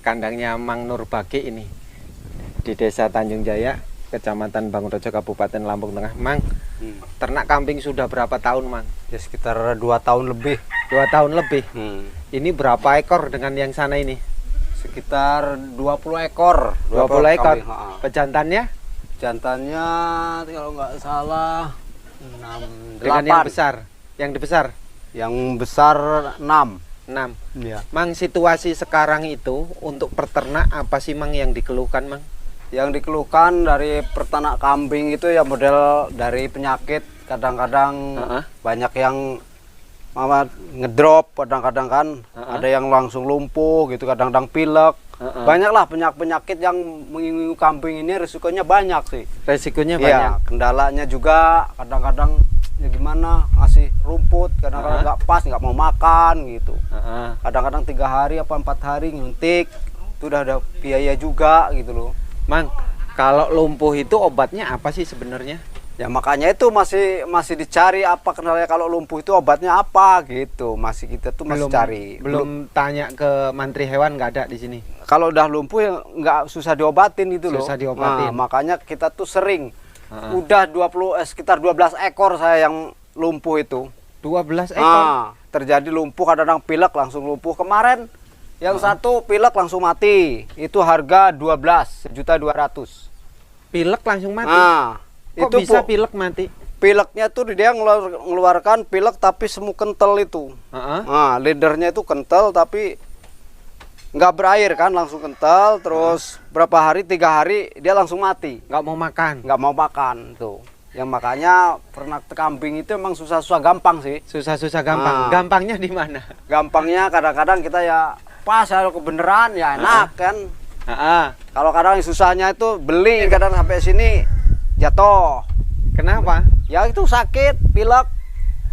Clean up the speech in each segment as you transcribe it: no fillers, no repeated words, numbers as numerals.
kandangnya Mang Nurbaki ini di Desa Tanjung Jaya, Kecamatan Bangunrejo, Kabupaten Lampung Tengah. Mang, ternak kambing sudah berapa tahun, Mang? Ya sekitar 2 tahun lebih. 2 tahun lebih. Ini berapa ekor dengan yang sana ini? Sekitar 20 ekor. 20 ekor. Kambing, Pejantannya? Jantannya kalau nggak salah 6, Dengan 8. yang besar. Yang besar? Yang besar 6. 6. Ya. Mang, situasi sekarang itu untuk peternak apa sih, Mang, yang dikeluhkan, Mang? Yang dikeluhkan dari peternak kambing itu ya model dari penyakit. Kadang-kadang banyak yang ngedrop, kadang-kadang kan ada yang langsung lumpuh gitu, kadang-kadang pilek. Banyaklah penyakit yang mengingingi kambing ini, risikonya banyak sih. Resikonya Iya, banyak. kendalanya juga kadang-kadang ya gimana, ngasih rumput kadang-kadang nggak pas, nggak mau makan gitu. Kadang-kadang 3 hari apa 4 hari nyuntik, itu udah ada biaya juga gitu loh. Mang, kalau lumpuh itu obatnya apa sih sebenarnya? Ya makanya itu masih dicari apa kendalanya, kalau lumpuh itu obatnya apa gitu. Masih kita tuh masih cari. Belum tanya ke mantri hewan, nggak ada di sini. Kalau udah lumpuh ya nggak susah diobatin gitu loh. Susah diobatin. Nah, makanya kita tuh sering udah sekitar 12 ekor saya yang lumpuh itu. 12 ekor. Terjadi lumpuh, kadang-kadang pilek langsung lumpuh. Kemarin yang satu pilek langsung mati. Itu harga 12.200.000. Pilek langsung mati. Kok Itu bisa pilek mati? Pileknya tuh dia ngeluarkan pilek tapi semu kental itu. Lidernya itu kental tapi nggak berair kan, langsung kental. Terus berapa hari, 3 hari dia langsung mati. Nggak mau makan. Nggak mau makan tuh. Yang makanya ternak kambing itu emang susah-susah gampang sih. Susah-susah gampang. Gampangnya di mana? Gampangnya kadang-kadang kita ya pas kalau kebenaran ya enak kan. Kalau kadang susahnya itu beli, kadang sampai sini jatuh. Kenapa? Ya itu sakit, pilek.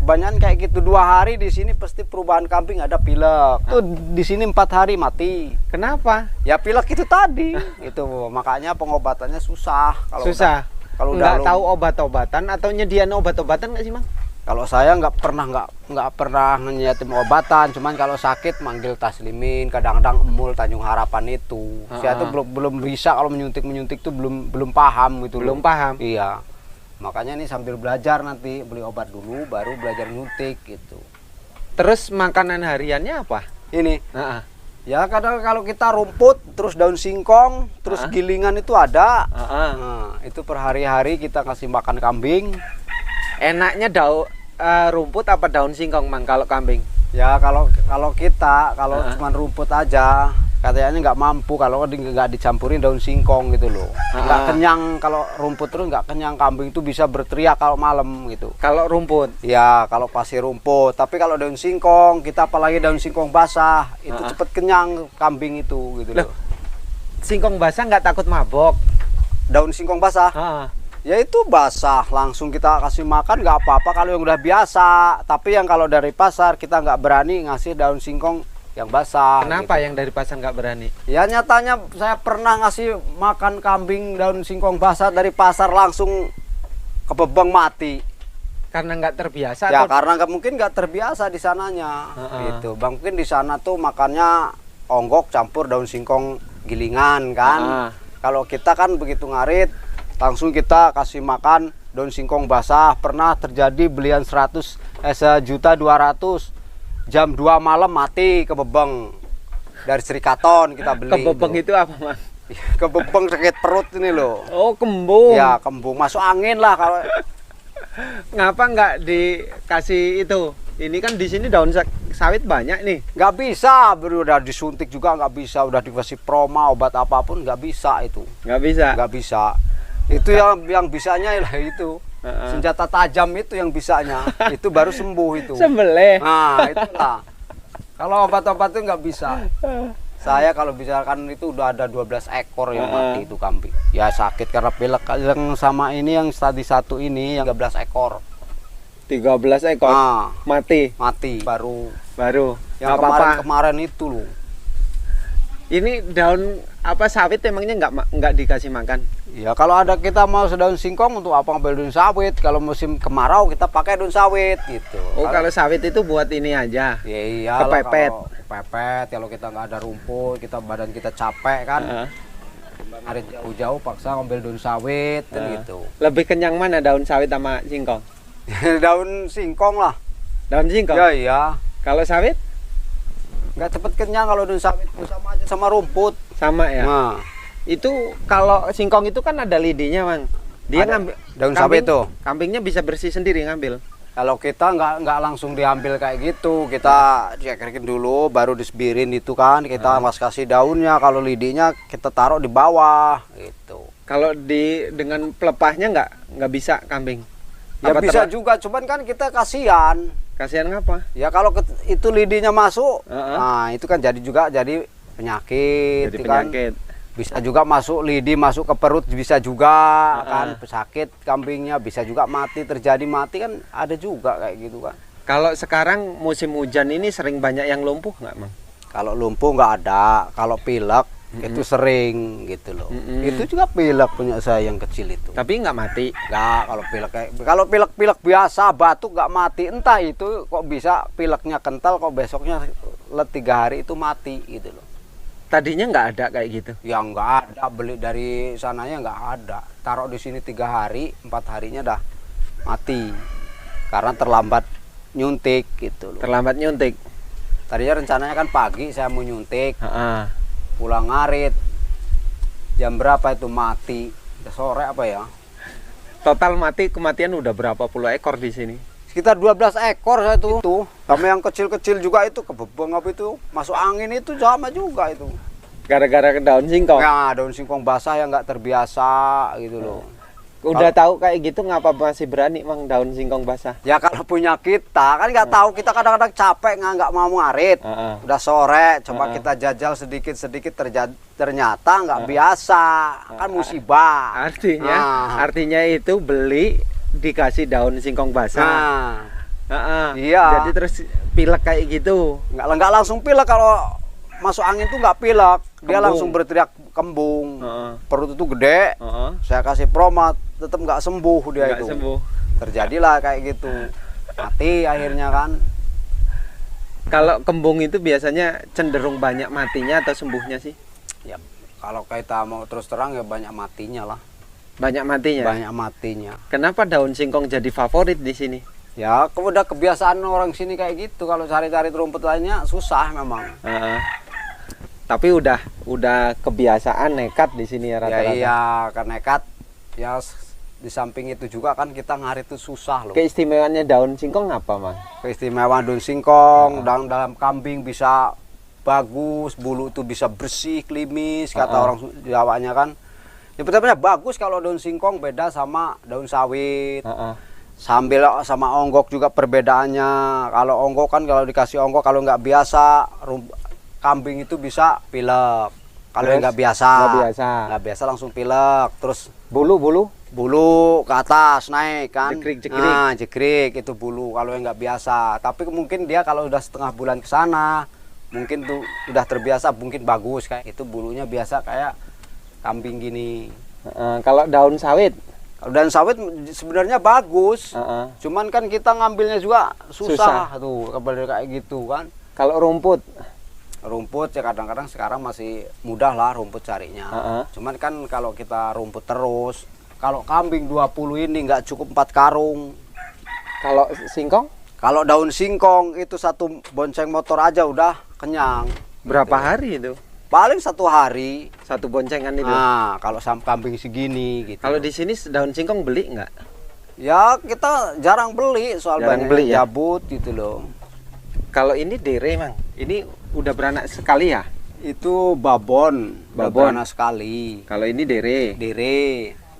Kebanyakan kayak gitu, 2 hari di sini pasti perubahan kambing ada pilek. Tuh di sini 4 hari mati. Kenapa? Ya pilek itu tadi. Itu makanya pengobatannya susah. Susah. Kalau nggak tahu obat-obatan atau nyediain obat-obatan nggak sih, Mang? Kalau saya nggak pernah nyediain obatan. Cuman kalau sakit manggil Taslimin, kadang-kadang Emul Tanjung Harapan itu. Saya tuh belum bisa, kalau menyuntik tuh belum paham gitu. Belum paham. Iya. Makanya ini sambil belajar, nanti beli obat dulu baru belajar nyuntik gitu. Terus makanan hariannya apa? Ini ya kadang kalau kita rumput, terus daun singkong, terus gilingan itu ada. Nah, itu per hari-hari kita kasih makan kambing. Enaknya rumput apa daun singkong, Mang, kalau kambing? Ya kalau kita cuma rumput aja katanya nggak mampu kalau nggak dicampurin daun singkong gitu loh. Nggak kenyang kalau rumput, terus nggak kenyang. Kambing itu bisa berteriak kalau malam gitu. Kalau rumput? Ya kalau pasir rumput. Tapi kalau daun singkong, kita apalagi daun singkong basah, itu cepet kenyang kambing itu gitu loh. Singkong basah nggak takut mabok? Daun singkong basah? Ya itu basah, langsung kita kasih makan nggak apa-apa kalau yang udah biasa. Tapi yang kalau dari pasar kita nggak berani ngasih daun singkong yang basah. Kenapa gitu. yang dari pasar nggak berani? Ya nyatanya saya pernah ngasih makan kambing daun singkong basah dari pasar, langsung kebebeng mati. Karena nggak terbiasa? Ya atau... karena mungkin nggak terbiasa di sananya. Gitu. Bang, mungkin di sana tuh makannya onggok campur daun singkong gilingan kan. Kalau kita kan begitu ngarit, langsung kita kasih makan daun singkong basah. Pernah terjadi belian 1.200.000, jam 2 malam mati kebebeng. Dari Srikaton kita beli. Kebebeng itu apa, Mas? Kebebeng sakit perut ini loh. Oh, kembung. Ya kembung, masuk angin lah kalau. Ngapa nggak dikasih itu? Ini kan di sini daun sawit banyak nih. Nggak bisa, udah disuntik juga nggak bisa, udah dikasih proma obat apapun nggak bisa itu. Nggak bisa. Nggak bisa. Itu yang bisanya lah itu. Senjata tajam itu yang bisanya. Itu baru sembuh itu. Sembelih. Nah, itulah. Kalau obat-obat itu nggak bisa. Saya kalau misalkan itu udah ada 12 ekor yang mati itu kambing. Ya sakit karena pilek. Yang sama ini yang tadi satu ini yang 13 ekor. 13 ekor mati. Baru Yang kemarin itu loh. Ini daun apa sawit emangnya nggak dikasih makan? Ya kalau ada kita mau daun singkong untuk apa ngambil daun sawit? Kalau musim kemarau kita pakai daun sawit gitu. Oh kalau sawit itu buat ini aja. Ya iya. Kepepet. Kepepet. Kalau kita nggak ada rumput, badan kita capek kan. Hari jauh-jauh paksa ngambil daun sawit dan gitu. Lebih kenyang mana daun sawit sama singkong? Daun singkong lah. Daun singkong? Ya iya. Kalau sawit? Nggak cepet kenyang kalau daun sawit sama aja sama rumput. Sama ya. Nah, itu kalau singkong itu kan ada lidinya, Mang. Dia ngambil daun sawit tuh. Kambingnya bisa bersih sendiri ngambil. Kalau kita nggak langsung diambil kayak gitu, kita cekerin dulu, baru disebirin itu kan, kita mas kasih daunnya. Kalau lidinya kita taruh di bawah, gitu. Kalau dengan pelepahnya nggak bisa kambing. Ya bisa juga, cuman kan kita kasihan. Kasihan ngapa? Ya kalau itu lidinya masuk, nah itu kan jadi penyakit. Jadi kan. penyakit. Bisa juga masuk lidi, masuk ke perut bisa juga kan, sakit kambingnya, bisa juga mati, terjadi mati kan ada juga kayak gitu kan. Kalau sekarang musim hujan ini sering banyak yang lumpuh nggak, Mang? Kalau lumpuh nggak ada, kalau pilek itu sering gitu loh. Itu juga pilek punya saya yang kecil itu. Tapi nggak mati. Nggak, kalau pilek biasa batuk nggak mati. Entah itu kok bisa pileknya kental, kok besoknya 3 hari itu mati gitu loh. Tadinya nggak ada kayak gitu. Ya nggak ada, beli dari sananya nggak ada. Taruh di sini 3 hari, 4 harinya dah mati. Karena terlambat nyuntik gitu loh. Terlambat nyuntik. Tadinya rencananya kan pagi saya mau nyuntik. Pulang ngarit. Jam berapa itu mati? Udah sore apa ya? Total kematian udah berapa puluh ekor di sini? Sekitar 12 ekor saya itu. Sama yang kecil-kecil juga itu kebebeng apa itu, masuk angin itu sama juga itu. Gara-gara daun singkong. Ya, daun singkong basah yang nggak terbiasa gitu loh. Udah tahu kayak gitu ngapa masih berani, Mang, daun singkong basah? Ya kalau punya kita kan nggak tahu, kita kadang-kadang capek nggak mau ngarit. Udah sore, coba kita jajal sedikit-sedikit, ternyata nggak biasa, kan musibah. Artinya itu beli dikasih daun singkong basah. Iya. Jadi terus pilek kayak gitu. Nggak langsung pilek, kalau masuk angin tuh nggak pilek, dia langsung berteriak kembung. Perut itu gede. Saya kasih promat, tetap nggak sembuh dia itu. Terjadilah kayak gitu, mati akhirnya kan. Kalau kembung itu biasanya cenderung banyak matinya atau sembuhnya sih? Ya kalau kita mau terus terang ya banyak matinya lah. Banyak matinya? Banyak matinya. Kenapa daun singkong jadi favorit di sini? Ya udah kebiasaan orang sini kayak gitu. Kalau cari-cari rumput lainnya susah memang. Tapi udah kebiasaan nekat di sini ya rata-rata. Ya iya, kan nekat. Ya di samping itu juga kan kita ngarit itu susah loh. Keistimewaannya daun singkong apa, Mang? Keistimewaan daun singkong, dalam kambing bisa bagus, bulu itu bisa bersih, klimis, kata orang Jawanya kan. Ya betul-betul bagus kalau daun singkong, beda sama daun sawit. Sambil sama onggok juga perbedaannya. Kalau onggok kan kalau dikasih onggok, kalau nggak biasa kambing itu bisa pilek. Kalau yang nggak biasa langsung pilek. Terus bulu ke atas naik kan. Jekrik itu bulu kalau yang nggak biasa. Tapi mungkin dia kalau udah setengah bulan ke sana, mungkin tuh udah terbiasa, mungkin bagus kayak itu, bulunya biasa kayak kambing gini. Kalau daun sawit? Kalau daun sawit sebenarnya bagus. Cuman kan kita ngambilnya juga susah. Tuh kayak gitu kan. Kalau rumput ya kadang-kadang sekarang masih mudah lah rumput carinya. Cuman kan kalau kita rumput terus, kalau kambing 20 ini nggak cukup 4 karung. Kalau singkong? Kalau daun singkong itu 1 bonceng motor aja udah kenyang. Berapa hari itu? Paling 1 hari. 1 boncengan itu? Nah, kalau kambing segini gitu. Kalau di sini daun singkong beli nggak? Ya kita jarang beli, soal banyak beli, ya? Jabut gitu loh. Kalau ini dere, Mang, ini udah beranak sekali ya? Itu babon. Beranak sekali. Kalau ini dere?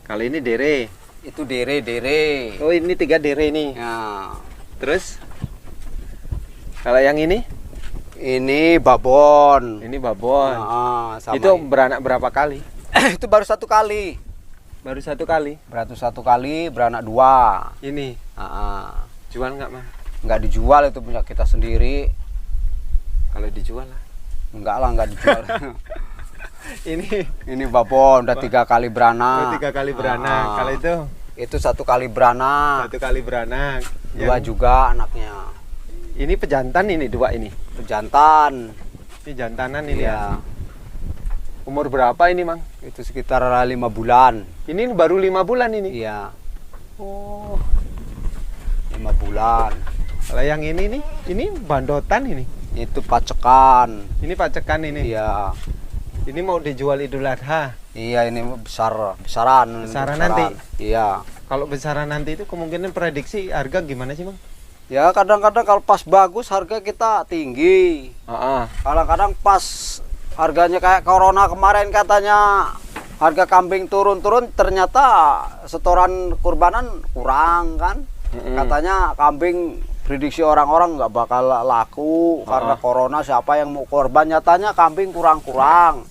Kalau ini dere? Itu dere. Oh, ini 3 dere nih. Ya. Terus kalau yang ini? Ini babon. Ini babon. Itu beranak berapa kali? Itu baru 1 kali. Baru 1 kali? Baru 1 kali, beranak 2. Ini? Jual nggak, Mang? Nggak dijual, itu punya kita sendiri. Kalau dijual lah? Enggak lah, nggak dijual. Ini babon udah 3 kali beranak. 3 kali beranak. Kalau itu 1 kali beranak. 1 kali beranak. 2 juga anaknya. Ini pejantan ini 2 ini. Pejantan. Ini jantanan ini ya. Umur berapa ini, Mang? Itu sekitar 5 bulan. Ini baru 5 bulan ini. Iya. Oh. 5 bulan. Kalau yang ini nih, ini bandotan ini. Itu pacekan. Ini pacekan ini. Iya. Ini mau dijual Idul Adha. Iya, ini besaran nanti. Iya. Kalau besaran nanti itu kemungkinan prediksi harga gimana sih, Mang? Ya kadang-kadang kalau pas bagus harga kita tinggi. Kadang-kadang pas harganya kayak corona kemarin katanya harga kambing turun-turun, ternyata setoran kurbanan kurang kan. Katanya kambing prediksi orang-orang nggak bakal laku karena corona, siapa yang mau korban, nyatanya kambing kurang-kurang.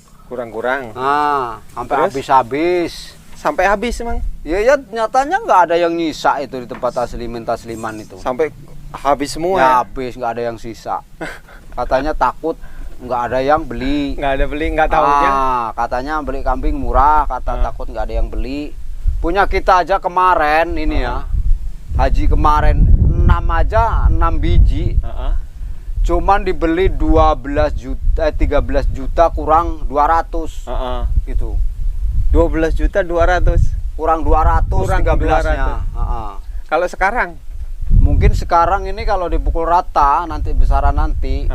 Nah, sampai habis-habis. Sampai habis, Mang? Ya nyatanya nggak ada yang nyisa itu di tempat tasliman itu. Sampai habis semua? Ya, habis, nggak ada yang sisa. Katanya takut nggak ada yang beli. Nggak tahunya. Katanya beli kambing murah, takut nggak ada yang beli. Punya kita aja kemarin ini ya, haji kemarin 6 biji. Cuman dibeli 13 juta kurang 200. Gitu. 12 juta 200. Kurang 200 kurang 13-nya. Kalau sekarang? Mungkin sekarang ini kalau dipukul rata nanti besaran nanti.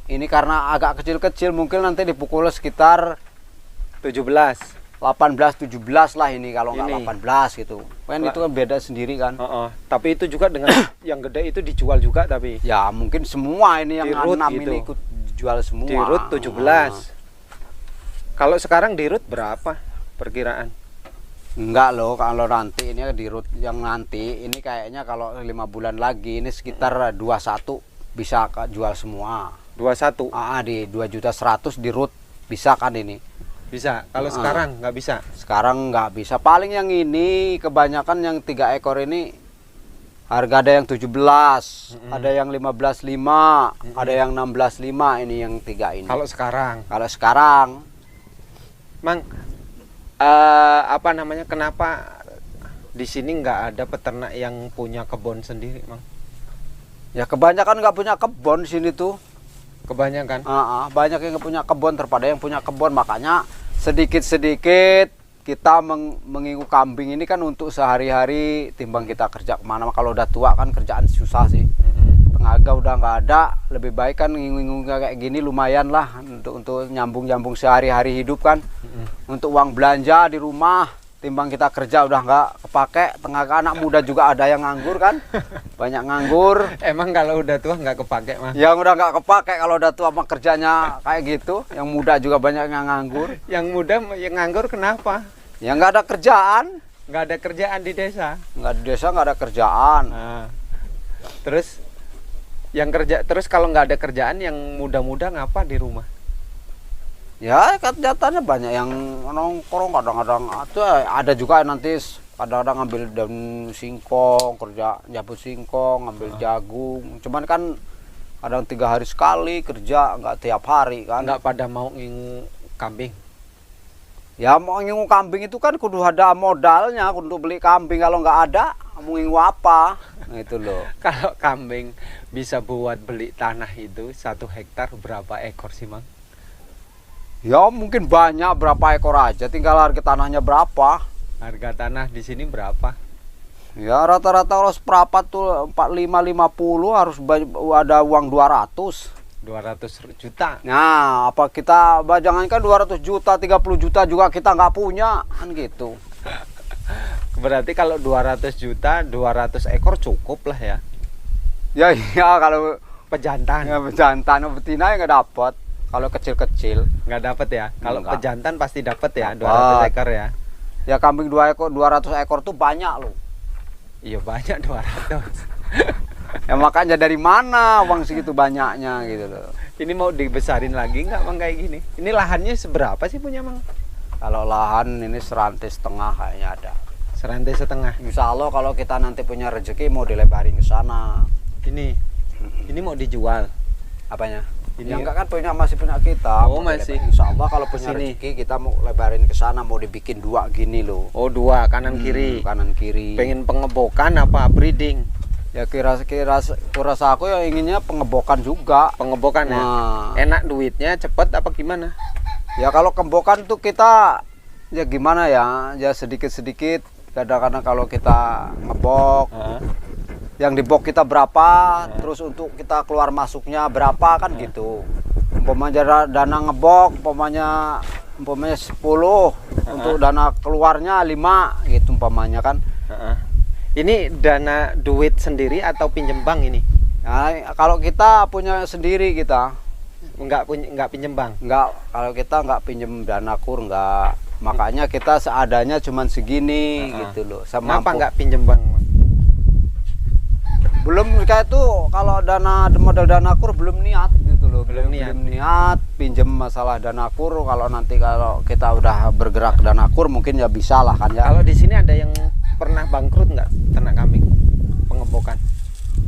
Ini karena agak kecil-kecil mungkin nanti dipukul sekitar 17. 18 17 lah ini kalau nggak 18 gitu. Kan itu kan beda sendiri kan. Tapi itu juga dengan yang gede itu dijual juga tapi. Ya mungkin semua ini yang 6 gitu. ini ikut dijual semua. Di root 17. Kalau sekarang di root berapa perkiraan? Enggak loh, kalau nanti ini di root yang nanti ini kayaknya kalau 5 bulan lagi ini sekitar 21 bisa jual semua. 21? Di 2.100.000 di root bisa kan ini? Bisa. Kalau sekarang nggak bisa? Sekarang nggak bisa. Paling yang ini kebanyakan yang 3 ekor ini harga ada yang 17, ada yang 15.5, ada yang 16.5, ini yang 3 ini. Kalau sekarang? Kalau sekarang, Mang, kenapa di sini nggak ada peternak yang punya kebun sendiri, Mang? Ya kebanyakan nggak punya kebun di sini tuh. Kebanyakan? Banyak yang nggak punya kebun daripada yang punya kebun, makanya sedikit-sedikit kita mengingu kambing ini kan untuk sehari-hari, timbang kita kerja kemana. Kalau udah tua kan kerjaan susah sih. Tenaga udah nggak ada, lebih baik kan ngingu-ngingu kayak gini lumayan lah untuk nyambung-nyambung sehari-hari hidup kan. Untuk uang belanja di rumah, timbang kita kerja udah nggak kepake. Tenaga anak muda juga ada yang nganggur kan, banyak nganggur. Emang kalau udah tua nggak kepake, Mas? Yang udah nggak kepake kalau udah tua mah kerjanya kayak gitu. Yang muda juga banyak yang nganggur. Yang muda yang nganggur kenapa? Ya nggak ada kerjaan. Nggak ada kerjaan di desa? Nggak di desa nggak ada kerjaan. Terus yang kerja, terus kalau nggak ada kerjaan yang muda-muda ngapa di rumah? Ya kegiatannya banyak yang nongkrong, kadang-kadang ada juga nanti kadang-kadang ngambil daun singkong, kerja nyabut singkong, ngambil jagung. Cuman kan kadang 3 hari sekali kerja, nggak tiap hari kan. Nggak pada mau ngingu kambing? Ya mau ngingu kambing itu kan kudu ada modalnya untuk beli kambing. Kalau nggak ada mau ngingu apa? Itu loh. Kalau kambing bisa buat beli tanah itu 1 hektar berapa ekor sih, Mang? Ya mungkin banyak, berapa ekor aja, tinggal harga tanahnya berapa. Harga tanah di sini berapa? Ya rata-rata kalau seperapat tuh 45-50 harus ada uang 200 juta. Nah apa kita jangankan 200 juta, 30 juta juga kita nggak punya kan gitu. Berarti kalau 200 juta 200 ekor cukup lah ya. Ya iya kalau pejantan. Ya pejantan, betina ya nggak dapat. Kalau kecil-kecil nggak dapat ya. Kalau pejantan pasti dapat ya, dapet. 200 ekor ya. Ya kambing 200 ekor tuh banyak loh. Iya banyak 200. Ya makanya dari mana uang segitu banyaknya gitu loh. Ini mau dibesarin lagi nggak, Mang, kayak gini? Ini lahannya seberapa sih punya, Mang? Kalau lahan ini serantai setengah kayaknya ada. Serantai setengah. Insya Allah kalau kita nanti punya rezeki mau dilebarin ke sana. Ini mau dijual. Apanya? Ini enggak kan masih punya kita. Oh, masih. Insya Allah kalau punya Sini. rezeki kita mau lebarin ke sana, mau dibikin 2 gini loh. Oh, 2 kanan kiri. Kanan kiri. Pengen pengebokan apa breeding? Ya kurasa aku ya inginnya pengebokan juga. Pengebokan ya. Enak duitnya, cepet apa gimana? Ya kalau kebokan tuh kita ya gimana ya? Ya sedikit-sedikit. Kadang-kadang kalau kita ngebok, yang dibok kita berapa, terus untuk kita keluar masuknya berapa kan gitu. Umpamanya dana ngebok, umpamanya 10, untuk dana keluarnya 5 gitu umpamanya kan. Ini dana duit sendiri atau pinjem bank ini? Nah, kalau kita punya sendiri kita Enggak pinjem bank. Enggak, kalau kita enggak pinjem dana kur enggak. Makanya kita seadanya cuman segini gitu loh. Kenapa enggak pinjem bank? Belum kayak itu kalau modal dana kur belum niat gitu loh. Belum niat pinjem masalah dana kur. Kalau nanti kalau kita udah bergerak dana kur mungkin ya bisa lah kan ya. Kalau di sini ada yang pernah bangkrut nggak ternak kambing pengebokan?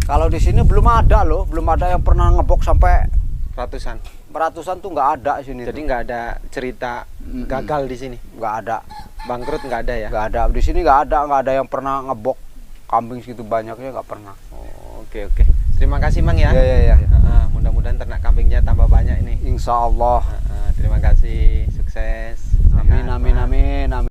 Kalau di sini belum ada loh, belum ada yang pernah ngebok sampai ratusan tuh nggak ada sini. Jadi nggak ada cerita gagal di sini? Nggak ada. Bangkrut nggak ada ya? Nggak ada. Di sini nggak ada yang pernah ngebok kambing segitu banyaknya, nggak pernah. Oh, oke. Terima kasih Mang ya. Ya. Mudah-mudahan ternak kambingnya tambah banyak ini. Insya Allah. Terima kasih, sukses. Amin.